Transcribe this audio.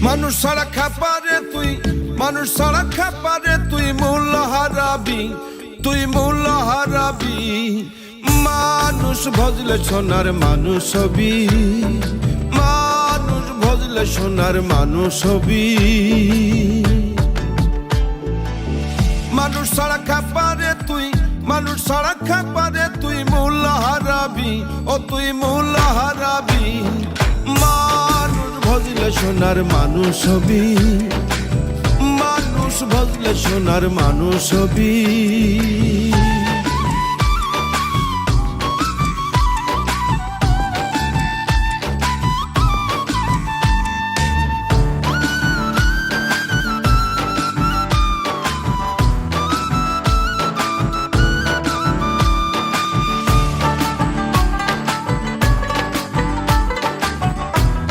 মানুষ ছাড়া খাপারে তুই, মানুষ ছাড়া খাপারে তুই মূল্য হারাবি, তুই মূল্য হারাবি। মানুষ ভজলে সোনার মানুষ হবি, মানুষ ভজলে সোনার মানুষ হবি। মানুষ ছাড়া খাপারে তুই, মানুষ ছাড়া খাপারে তুই মূল্য হারাবি, ও তুই মূল্য হারাবি। মানুষ ভজলে সোনার মানুষ হবি, মানুষ ভজলে সোনার মানুষ হবি।